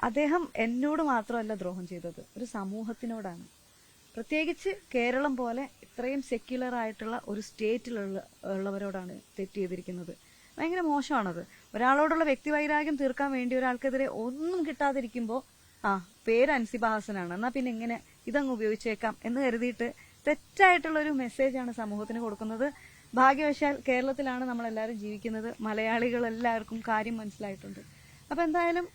അദ്ദേഹം എന്നോട് മാത്രമല്ല ദ്രോഹം ചെയ്തത്, ഒരു സമൂഹത്തിനോടാണ്. പ്രത്യേകിച്ച് കേരളം പോലെ ഇത്രയും സെക്യുലർ ആയിട്ടുള്ള ഒരു സ്റ്റേറ്റിലുള്ളവരോടാണ് തെറ്റ് ചെയ്തിരിക്കുന്നത്. ഭയങ്കര മോശമാണത്. ഒരാളോടുള്ള വ്യക്തിവൈരാഗ്യം തീർക്കാൻ വേണ്ടി ഒരാൾക്കെതിരെ ഒന്നും കിട്ടാതിരിക്കുമ്പോൾ പേര് അൻസിബ ഹസനാണ്, എന്നാ പിന്നെ ഇങ്ങനെ ഇതങ്ങ് ഉപയോഗിച്ചേക്കാം എന്ന് കരുതിയിട്ട് തെറ്റായിട്ടുള്ള ഒരു മെസ്സേജാണ് സമൂഹത്തിന് കൊടുക്കുന്നത്. ഭാഗ്യവശാൽ കേരളത്തിലാണ് നമ്മളെല്ലാവരും ജീവിക്കുന്നത്. മലയാളികൾ എല്ലാവർക്കും കാര്യം മനസ്സിലായിട്ടുണ്ട്. അപ്പൊ എന്തായാലും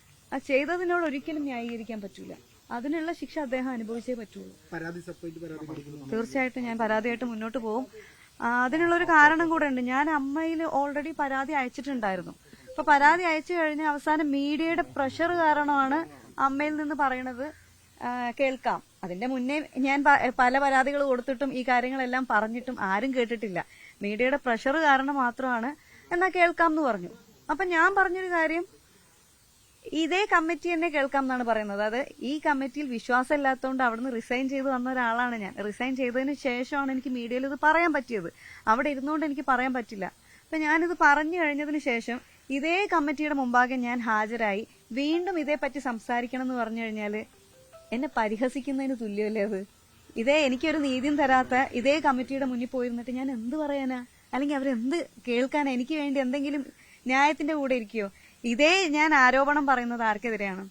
ചെയ്തതിനോട് ഒരിക്കലും ന്യായീകരിക്കാൻ പറ്റൂല. അതിനുള്ള ശിക്ഷ അദ്ദേഹം അനുഭവിച്ചേ പറ്റുള്ളൂ. തീർച്ചയായിട്ടും ഞാൻ പരാതിയായിട്ട് മുന്നോട്ട് പോകും. അതിനുള്ളൊരു കാരണം കൂടെ ഉണ്ട്. ഞാൻ അമ്മയിൽ ഓൾറെഡി പരാതി അയച്ചിട്ടുണ്ടായിരുന്നു. അപ്പൊ പരാതി അയച്ചു കഴിഞ്ഞ് അവസാനം മീഡിയയുടെ പ്രഷർ കാരണമാണ് അമ്മയിൽ നിന്ന് പറയണത് കേൾക്കാം. അതിന്റെ മുന്നേ ഞാൻ പല പരാതികൾ കൊടുത്തിട്ടും ഈ കാര്യങ്ങളെല്ലാം പറഞ്ഞിട്ടും ആരും കേട്ടിട്ടില്ല. മീഡിയയുടെ പ്രഷർ കാരണം മാത്രമാണ് എന്നാ കേൾക്കാം എന്ന് പറഞ്ഞു. അപ്പൊ ഞാൻ പറഞ്ഞൊരു കാര്യം, ഇതേ കമ്മിറ്റി തന്നെ കേൾക്കാം എന്നാണ് പറയുന്നത്. അത് ഈ കമ്മിറ്റിയിൽ വിശ്വാസം ഇല്ലാത്തതുകൊണ്ട് അവിടുന്ന് റിസൈൻ ചെയ്ത് വന്ന ഒരാളാണ് ഞാൻ. റിസൈൻ ചെയ്തതിന് ശേഷമാണ് എനിക്ക് മീഡിയയിൽ ഇത് പറയാൻ പറ്റിയത്. അവിടെ ഇരുന്നുകൊണ്ട് എനിക്ക് പറയാൻ പറ്റില്ല. അപ്പൊ ഞാനിത് പറഞ്ഞു കഴിഞ്ഞതിന് ശേഷം ഇതേ കമ്മിറ്റിയുടെ മുമ്പാകെ ഞാൻ ഹാജരായി വീണ്ടും ഇതേപ്പറ്റി സംസാരിക്കണം എന്ന് പറഞ്ഞു കഴിഞ്ഞാല് എന്നെ പരിഹസിക്കുന്നതിന് തുല്യമല്ലേ അത്? എനിക്കൊരു നീതിയും തരാത്ത ഇതേ കമ്മിറ്റിയുടെ മുന്നിൽ പോയിരുന്നിട്ട് ഞാൻ എന്ത് പറയാനാ? അല്ലെങ്കിൽ അവരെന്ത് കേൾക്കാനാ? എനിക്ക് വേണ്ടി എന്തെങ്കിലും ന്യായത്തിന്റെ കൂടെ ഇരിക്കുകയോ? ഞാൻ ആരോപണം പറയുന്നത് ആർക്കെതിരെയാണ്?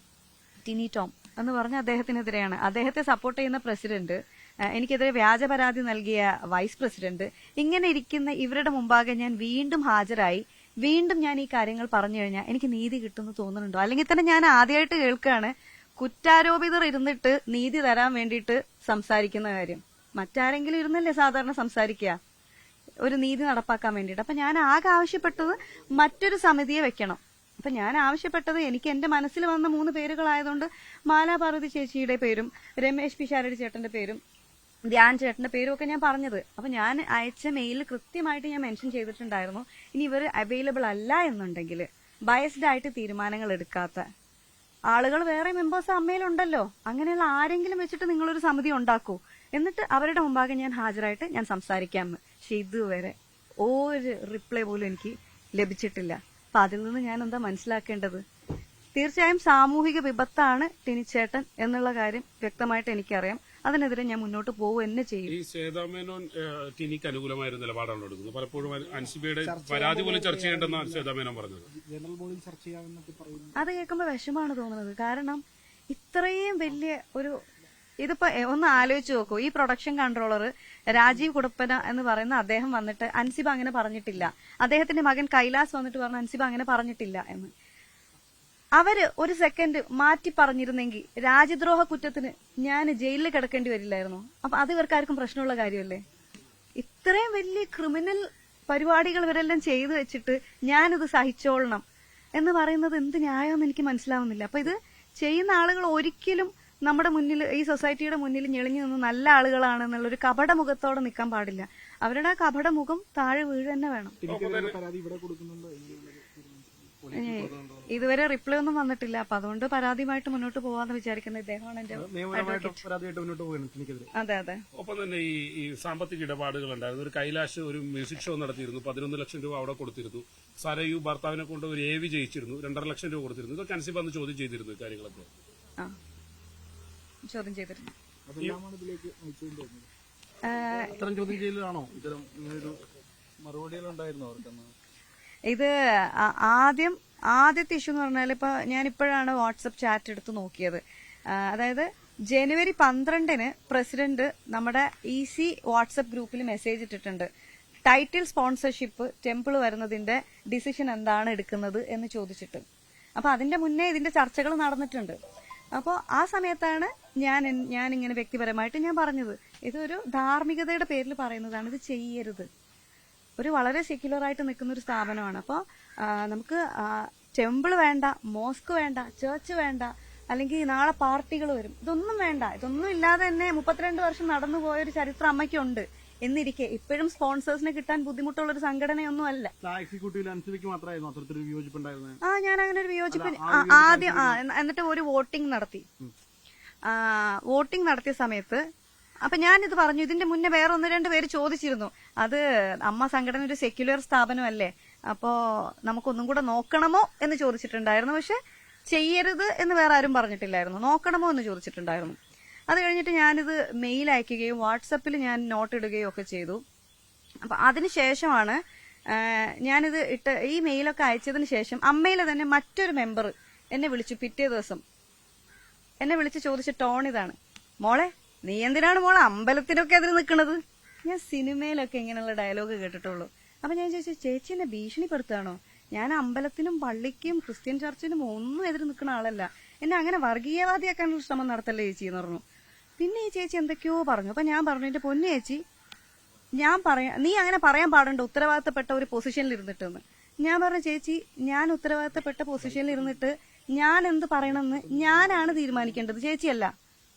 ടിനി ടോം എന്ന് പറഞ്ഞ അദ്ദേഹത്തിനെതിരെയാണ്. അദ്ദേഹത്തെ സപ്പോർട്ട് ചെയ്യുന്ന പ്രസിഡന്റ്, എനിക്കെതിരെ വ്യാജ പരാതി നൽകിയ വൈസ് പ്രസിഡന്റ്, ഇങ്ങനെ ഇരിക്കുന്ന ഇവരുടെ മുമ്പാകെ ഞാൻ വീണ്ടും ഹാജരായി വീണ്ടും ഞാൻ ഈ കാര്യങ്ങൾ പറഞ്ഞു കഴിഞ്ഞാൽ എനിക്ക് നീതി കിട്ടുമെന്ന് തോന്നുന്നുണ്ടോ? അല്ലെങ്കിൽ തന്നെ ഞാൻ ആദ്യമായിട്ട് കേൾക്കുകയാണ് കുറ്റാരോപിതർ ഇരുന്നിട്ട് നീതി തരാൻ വേണ്ടിയിട്ട് സംസാരിക്കുന്ന കാര്യം. മറ്റാരെങ്കിലും ഇരുന്നല്ലേ സാധാരണ സംസാരിക്കുക ഒരു നീതി നടപ്പാക്കാൻ വേണ്ടിയിട്ട്. അപ്പൊ ഞാൻ ആകെ ആവശ്യപ്പെട്ടത് മറ്റൊരു സമിതിയെ വെക്കണം. അപ്പൊ ഞാൻ ആവശ്യപ്പെട്ടത്, എനിക്ക് എന്റെ മനസ്സിൽ വന്ന 3 പേരുകളായതുകൊണ്ട് മാലാ പാർവതി ചേച്ചിയുടെ പേരും രമേശ് പിഷാരടി ചേട്ടന്റെ പേരും ധ്യാൻ ചേട്ടന്റെ പേരും ഒക്കെ ഞാൻ പറഞ്ഞത്. അപ്പൊ ഞാൻ അയച്ച മെയിലിൽ കൃത്യമായിട്ട് ഞാൻ മെൻഷൻ ചെയ്തിട്ടുണ്ടായിരുന്നു, ഇനി ഇവർ അവൈലബിൾ അല്ല എന്നുണ്ടെങ്കിൽ ബയസ്ഡ് ആയിട്ട് തീരുമാനങ്ങൾ എടുക്കാത്ത ആളുകൾ വേറെ മെമ്പേഴ്സ് അമ്മയിലുണ്ടല്ലോ, അങ്ങനെയുള്ള ആരെങ്കിലും വെച്ചിട്ട് നിങ്ങളൊരു സമിതി ഉണ്ടാക്കൂ, എന്നിട്ട് അവരുടെ മുമ്പാകെ ഞാൻ ഹാജരായിട്ട് ഞാൻ സംസാരിക്കാമെന്ന്. പക്ഷെ ഇതുവരെ ഒരു റിപ്ലൈ പോലും എനിക്ക് ലഭിച്ചിട്ടില്ല. അപ്പൊ അതിൽ നിന്ന് ഞാൻ എന്താ മനസ്സിലാക്കേണ്ടത്? തീർച്ചയായും സാമൂഹിക വിപത്താണ് ടിനിച്ചേട്ടൻ എന്നുള്ള കാര്യം വ്യക്തമായിട്ട് എനിക്കറിയാം. അതിനെതിരെ ഞാൻ മുന്നോട്ട് പോകുക തന്നെ ചെയ്യും. ഈ ശ്വേതാമേനോൻ ടിനിക്ക് അനുകൂലമായ നിലപാടാണ് എടുക്കുന്നത്. പലപ്പോഴും അൻസിബയുടെ പരാതി പോലും ചർച്ച ചെയ്യേണ്ടെന്നാണ് ശ്വേതാമേനോൻ പറഞ്ഞത്. അത് കേൾക്കുമ്പോൾ വിഷമാണ് തോന്നുന്നത്. കാരണം ഇത്രയും വലിയ ഇതിപ്പോ ഒന്ന് ആലോചിച്ച് നോക്കൂ. ഈ പ്രൊഡക്ഷൻ കൺട്രോളർ രാജീവ് കുടപ്പന എന്ന് പറയുന്ന അദ്ദേഹം വന്നിട്ട് അൻസിബ അങ്ങനെ പറഞ്ഞിട്ടില്ല, അദ്ദേഹത്തിന്റെ മകൻ കൈലാസ് വന്നിട്ട് പറഞ്ഞു അൻസിബ അങ്ങനെ പറഞ്ഞിട്ടില്ല എന്ന്. അവര് ഒരു സെക്കൻഡ് മാറ്റി പറഞ്ഞിരുന്നെങ്കിൽ രാജ്യദ്രോഹ കുറ്റത്തിന് ഞാൻ ജയിലിൽ കിടക്കേണ്ടി വരില്ലായിരുന്നു. അപ്പൊ അത് ഇവർക്കാർക്കും പ്രശ്നമുള്ള കാര്യമല്ലേ? ഇത്രയും വലിയ ക്രിമിനൽ പരിപാടികൾ ഇവരെല്ലാം ചെയ്തു വെച്ചിട്ട് ഞാനിത് സഹിച്ചോളണം എന്ന് പറയുന്നത് എന്ത് ന്യായമെന്ന് എനിക്ക് മനസ്സിലാവുന്നില്ല. അപ്പൊ ഇത് ചെയ്യുന്ന ആളുകൾ ഒരിക്കലും നമ്മുടെ മുന്നിൽ, ഈ സൊസൈറ്റിയുടെ മുന്നിൽ ഞെളിഞ്ഞു നിന്ന് നല്ല ആളുകളാണെന്നുള്ളൊരു കപടമുഖത്തോടെ നിൽക്കാൻ പാടില്ല. അവരുടെ ആ കപടമുഖം താഴെ വീഴ് തന്നെ വേണം. ഇതുവരെ റിപ്ലൈ ഒന്നും വന്നിട്ടില്ല. അപ്പൊ അതുകൊണ്ട് പരാതിയുമായിട്ട് മുന്നോട്ട് പോവാന്ന് വിചാരിക്കുന്ന ഇദ്ദേഹമാണ് എന്റെ അതെ അതെ. ഒപ്പം തന്നെ ഈ സാമ്പത്തിക ഇടപാടുകൾ ഉണ്ടായിരുന്നു. ഒരു കൈലാഷ് ഒരു മ്യൂസിക് ഷോ നടത്തിയിരുന്നു, 11 ലക്ഷം രൂപ അവിടെ കൊടുത്തിരുന്നു. സരയു ഭർത്താവിനെ കൊണ്ട് ഒരു AV ജയിച്ചിരുന്നു, 2.5 ലക്ഷം രൂപ കൊടുത്തിരുന്നു. ഇതൊക്കെ അൻസിബ അന്ന് ചോദ്യം ചെയ്തിരുന്നു. കാര്യങ്ങളൊക്കെ ചോദ്യം ചെയ്തിരുന്നു. ഇത് ആദ്യത്തെ ഇഷ്യൂ എന്ന് പറഞ്ഞാൽ ഇപ്പൊ ഞാനിപ്പോഴാണ് വാട്സപ്പ് ചാറ്റ് എടുത്ത് നോക്കിയത്. അതായത് ജനുവരി 12-ന് പ്രസിഡന്റ് നമ്മുടെ EC വാട്സപ്പ് ഗ്രൂപ്പിൽ മെസ്സേജ് ഇട്ടിട്ടുണ്ട്, ടൈറ്റിൽ സ്പോൺസർഷിപ്പ് ടെമ്പിൾ വരുന്നതിന്റെ ഡിസിഷൻ എന്താണ് എടുക്കുന്നത് എന്ന് ചോദിച്ചിട്ട്. അപ്പൊ അതിന്റെ മുന്നേ ഇതിന്റെ ചർച്ചകൾ നടന്നിട്ടുണ്ട്. അപ്പോൾ ആ സമയത്താണ് ഞാൻ ഇങ്ങനെ വ്യക്തിപരമായിട്ട് ഞാൻ പറഞ്ഞത്, ഇതൊരു ധാർമ്മികതയുടെ പേരിൽ പറയുന്നതാണ്, ഇത് ചെയ്യരുത്. ഒരു വളരെ സെക്യുലർ ആയിട്ട് നിൽക്കുന്ന ഒരു സ്ഥാപനമാണ്. അപ്പോൾ നമുക്ക് ടെമ്പിൾ വേണ്ട, മോസ്ക് വേണ്ട, ചേർച്ച് വേണ്ട, അല്ലെങ്കിൽ നാളെ പാർട്ടികൾ വരും, ഇതൊന്നും വേണ്ട. ഇതൊന്നും ഇല്ലാതെ തന്നെ 32 വർഷം നടന്നു പോയൊരു ചരിത്രം അമ്മയ്ക്കുണ്ട് എന്നിരിക്കെ ഇപ്പോഴും സ്പോൺസേഴ്സിനെ കിട്ടാൻ ബുദ്ധിമുട്ടുള്ള ഒരു സംഘടനയൊന്നും അല്ല. ഞാൻ അങ്ങനെ ഒരു വിയോജിപ്പ് ആദ്യം എന്നിട്ട് ഒരു വോട്ടിംഗ് നടത്തിയ സമയത്ത് അപ്പൊ ഞാനിത് പറഞ്ഞു. ഇതിന്റെ മുന്നേ വേറെ 1-2 പേര് ചോദിച്ചിരുന്നു, അത് അമ്മ സംഘടന ഒരു സെക്യുലർ സ്ഥാപനമല്ലേ, അപ്പോ നമുക്കൊന്നും കൂടെ നോക്കണമോ എന്ന് ചോദിച്ചിട്ടുണ്ടായിരുന്നു. പക്ഷെ ചെയ്യരുത് എന്ന് വേറെ ആരും പറഞ്ഞിട്ടില്ലായിരുന്നു, നോക്കണമോ എന്ന് ചോദിച്ചിട്ടുണ്ടായിരുന്നു. അത് കഴിഞ്ഞിട്ട് ഞാനിത് മെയിൽ അയക്കുകയും വാട്സപ്പിൽ ഞാൻ നോട്ട് ഇടുകയും ഒക്കെ ചെയ്തു. അപ്പൊ അതിനുശേഷമാണ് ഞാനിത് ഈ മെയിലൊക്കെ അയച്ചതിന് ശേഷം അമ്മയിലെ തന്നെ മറ്റൊരു മെമ്പർ എന്നെ വിളിച്ചു. പിറ്റേ ദിവസം എന്നെ വിളിച്ച് ചോദിച്ച ടോൺ ഇതാണ്: മോളെ, നീ എന്തിനാണ് മോളെ അമ്പലത്തിനൊക്കെ അതിന് നിൽക്കുന്നത്? ഞാൻ സിനിമയിലൊക്കെ ഇങ്ങനെയുള്ള ഡയലോഗ് കേട്ടിട്ടുള്ളൂ. അപ്പൊ ഞാൻ ചോദിച്ചു, ചേച്ചി എന്നെ ഭീഷണിപ്പെടുത്തുകയാണോ? ഞാൻ അമ്പലത്തിനും പള്ളിക്കും ക്രിസ്ത്യൻ ചർച്ചിനും ഒന്നും എതിര് നിൽക്കുന്ന ആളല്ല, എന്നെ അങ്ങനെ വർഗീയവാദിയാക്കാനുള്ള ശ്രമം നടത്തല്ലേ ചേച്ചി എന്ന് പറഞ്ഞു. പിന്നെ ഈ ചേച്ചി എന്തൊക്കെയോ പറഞ്ഞു. അപ്പൊ ഞാൻ പറഞ്ഞു, എന്റെ പൊന്നു ചേച്ചി, നീ അങ്ങനെ പറയാൻ പാടുണ്ടോ ഉത്തരവാദിത്തപ്പെട്ട ഒരു പൊസിഷനിൽ ഇരുന്നിട്ടെന്ന്. ഞാൻ പറഞ്ഞു, ചേച്ചി, ഞാൻ ഉത്തരവാദിത്തപ്പെട്ട പൊസിഷനിൽ ഇരുന്നിട്ട് ഞാൻ എന്ത് പറയണമെന്ന് ഞാനാണ് തീരുമാനിക്കേണ്ടത്, ചേച്ചിയല്ല.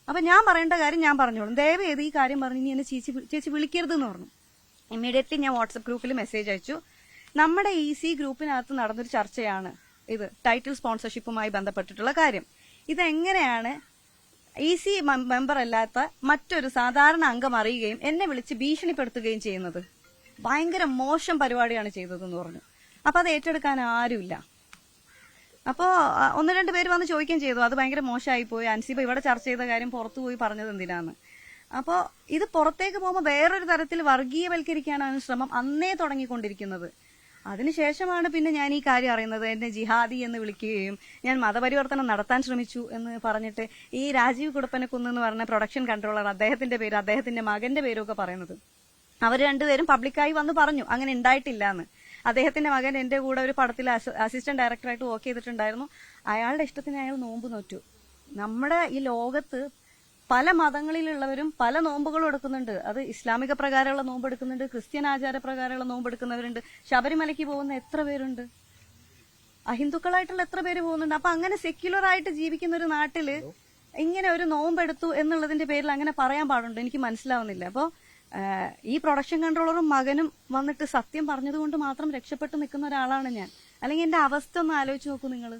അപ്പൊ ഞാൻ പറയേണ്ട കാര്യം ഞാൻ പറഞ്ഞോളും, ദയവേത് ഈ കാര്യം പറഞ്ഞു ഇനി എന്നെ ചേച്ചി വിളിക്കരുതെന്ന് പറഞ്ഞു. ഇമ്മീഡിയറ്റ്ലി ഞാൻ വാട്സ്ആപ്പ് ഗ്രൂപ്പിൽ മെസ്സേജ് അയച്ചു. നമ്മുടെ EC ഗ്രൂപ്പിനകത്ത് നടന്നൊരു ചർച്ചയാണ് ഇത്, ടൈറ്റിൽ സ്പോൺസർഷിപ്പുമായി ബന്ധപ്പെട്ടിട്ടുള്ള കാര്യം. ഇതെങ്ങനെയാണ് EC മെമ്പർ അല്ലാത്ത മറ്റൊരു സാധാരണ അംഗം അറിയുകയും എന്നെ വിളിച്ച് ഭീഷണിപ്പെടുത്തുകയും ചെയ്യുന്നത്? ഭയങ്കര മോശം പരിപാടിയാണ് ചെയ്തതെന്ന് പറഞ്ഞു. അപ്പൊ അത് ഏറ്റെടുക്കാൻ ആരുമില്ല. അപ്പോ 1-2 പേര് വന്ന് ചോദിക്കുകയും ചെയ്തു, അത് ഭയങ്കര മോശമായി പോയി, അൻസിബ ഇവിടെ ചർച്ച ചെയ്ത കാര്യം പുറത്തു പോയി പറഞ്ഞത് എന്തിനാന്ന്. അപ്പോ ഇത് പുറത്തേക്ക് പോകുമ്പോൾ വേറൊരു തരത്തിൽ വർഗീയവൽക്കരിക്കാനാണ് ശ്രമം അന്നേ തുടങ്ങിക്കൊണ്ടിരിക്കുന്നത്. അതിനുശേഷമാണ് പിന്നെ ഞാൻ ഈ കാര്യം അറിയുന്നത്. എന്നെ ജിഹാദി എന്ന് വിളിക്കുകയും ഞാൻ മതപരിവർത്തനം നടത്താൻ ശ്രമിച്ചു എന്ന് പറഞ്ഞിട്ട് ഈ രാജീവ് കുടപ്പനക്കുന്ന് എന്ന് പറഞ്ഞ പ്രൊഡക്ഷൻ കൺട്രോളർ, അദ്ദേഹത്തിന്റെ പേര്, അദ്ദേഹത്തിന്റെ മകന്റെ പേരും ഒക്കെ പറയുന്നത്. അവർ രണ്ടുപേരും പബ്ലിക്കായി വന്ന് പറഞ്ഞു അങ്ങനെ ഉണ്ടായിട്ടില്ല എന്ന്. അദ്ദേഹത്തിന്റെ മകൻ എന്റെ കൂടെ ഒരു പടത്തിൽ അസിസ്റ്റന്റ് ഡയറക്ടറായിട്ട് വർക്ക് ചെയ്തിട്ടുണ്ടായിരുന്നു. അയാളുടെ ഇഷ്ടത്തിന് അയാൾ നോമ്പ് നോറ്റു. നമ്മുടെ ഈ ലോകത്ത് പല മതങ്ങളിലുള്ളവരും പല നോമ്പുകളും എടുക്കുന്നുണ്ട്. അത് ഇസ്ലാമിക പ്രകാരമുള്ള നോമ്പ് എടുക്കുന്നുണ്ട്, ക്രിസ്ത്യൻ ആചാരപ്രകാരമുള്ള നോമ്പ് എടുക്കുന്നവരുണ്ട്. ശബരിമലയ്ക്ക് പോകുന്ന എത്ര പേരുണ്ട്, അഹിന്ദുക്കളായിട്ടുള്ള എത്ര പേര് പോകുന്നുണ്ട്. അപ്പൊ അങ്ങനെ സെക്യുലർ ആയിട്ട് ജീവിക്കുന്ന ഒരു നാട്ടില് ഇങ്ങനെ ഒരു നോമ്പെടുത്തു എന്നുള്ളതിന്റെ പേരിൽ അങ്ങനെ പറയാൻ പാടുണ്ടോ? എനിക്ക് മനസ്സിലാവുന്നില്ല. അപ്പോ ഈ പ്രൊഡക്ഷൻ കൺട്രോളറും മകനും വന്നിട്ട് സത്യം പറഞ്ഞതുകൊണ്ട് മാത്രം രക്ഷപ്പെട്ടു നിൽക്കുന്ന ഒരാളാണ് ഞാൻ. അല്ലെങ്കിൽ എന്റെ അവസ്ഥ ഒന്ന് ആലോചിച്ച് നോക്കൂ നിങ്ങള്.